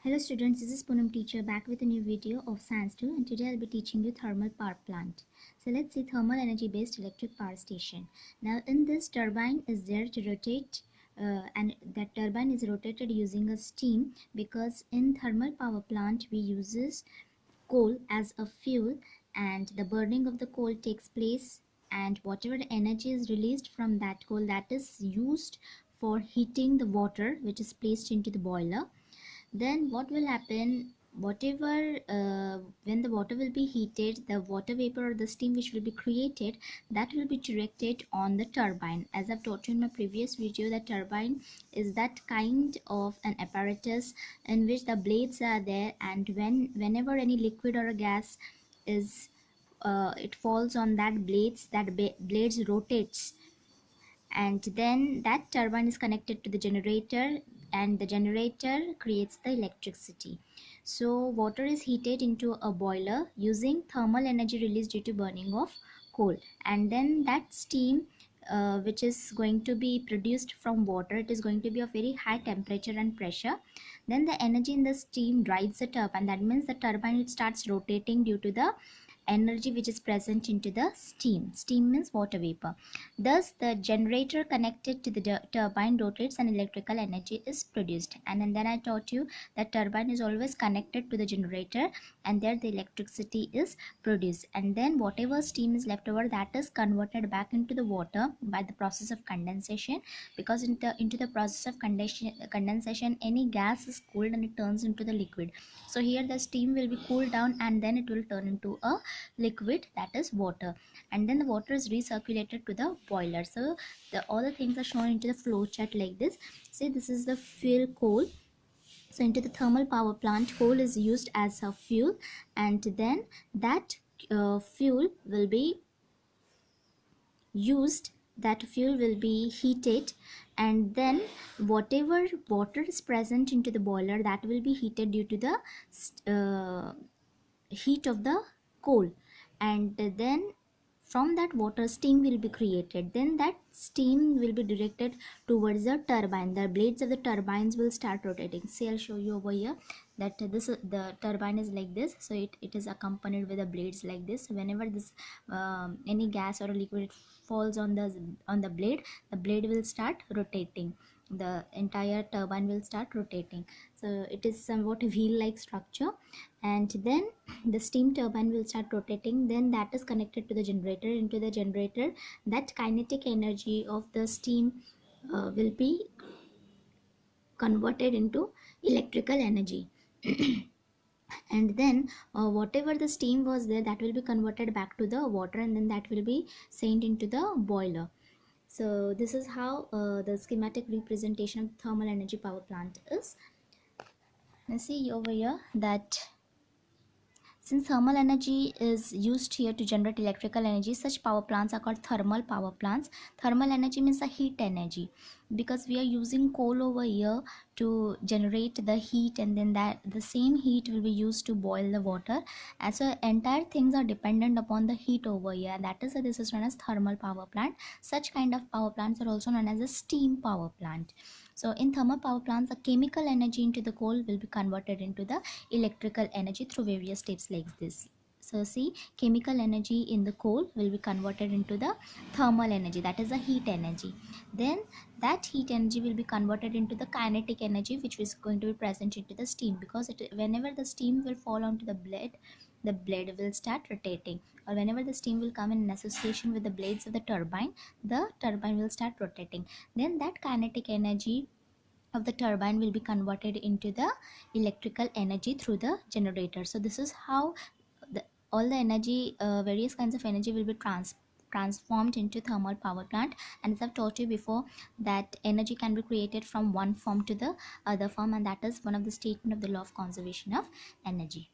Hello students, this is Poonam teacher back with a new video of Science 2, and today I'll be teaching you thermal power plant. So let's see thermal energy based electric power station. Now in this turbine is there to rotate and that turbine is rotated using a steam, because in thermal power plant we uses coal as a fuel, and the burning of the coal takes place, and whatever energy is released from that coal, that is used for heating the water which is placed into the boiler. Then what will happen, whatever when the water will be heated, the water vapor or the steam which will be created, that will be directed on the turbine. As I've taught you in my previous video, the turbine is that kind of an apparatus in which the blades are there, and whenever any liquid or a gas is it falls on that blades, that blades rotates, and then that turbine is connected to the generator, and the generator creates the electricity. So water is heated into a boiler using thermal energy released due to burning of coal, and then that steam which is going to be produced from water, it is going to be of very high temperature and pressure. Then the energy in the steam drives the turbine. That means the turbine, it starts rotating due to the energy which is present into the steam means water vapor. Thus the generator connected to the turbine rotates and electrical energy is produced. And then I taught you that turbine is always connected to the generator, and there the electricity is produced, and then whatever steam is left over, that is converted back into the water by the process of condensation. Because into the process of condensation, any gas is cooled and it turns into the liquid. So here the steam will be cooled down, and then it will turn into a liquid, that is water, and then the water is recirculated to the boiler. So all the things are shown into the flow chart like this. See, this is the fuel coal. So into the thermal power plant, coal is used as a fuel, and then that fuel will be used, that fuel will be heated, and then whatever water is present into the boiler, that will be heated due to the heat of the coal, and then from that water steam will be created. Then that steam will be directed towards the turbine. The blades of the turbines will start rotating. See, I'll show you over here that the turbine is like this. So it is accompanied with the blades like this. So whenever this any gas or a liquid falls on the blade, the blade will start rotating, the entire turbine will start rotating. So it is somewhat wheel like structure, and then the steam turbine will start rotating. Then that is connected to the generator. Into the generator, that kinetic energy of the steam will be converted into electrical energy. And then whatever the steam was there, that will be converted back to the water, and then that will be sent into the boiler. So this is how the schematic representation of thermal energy power plant is. Now see over here that since thermal energy is used here to generate electrical energy, such power plants are called thermal power plants. Thermal energy means the heat energy, because we are using coal over here to generate the heat, and then that the same heat will be used to boil the water. And so entire things are dependent upon the heat over here. That is why this is known as thermal power plant. Such kind of power plants are also known as a steam power plant. So in thermal power plants, the chemical energy into the coal will be converted into the electrical energy through various steps like this. So see, chemical energy in the coal will be converted into the thermal energy, that is the heat energy. Then that heat energy will be converted into the kinetic energy, which is going to be present into the steam, because whenever the steam will fall onto the blade will start rotating, or whenever the steam will come in association with the blades of the turbine will start rotating. Then that kinetic energy of the turbine will be converted into the electrical energy through the generator. So this is how all the energy, various kinds of energy will be transformed into thermal power plant. And as I've taught you before, that energy can be created from one form to the other form, and that is one of the statement of the law of conservation of energy.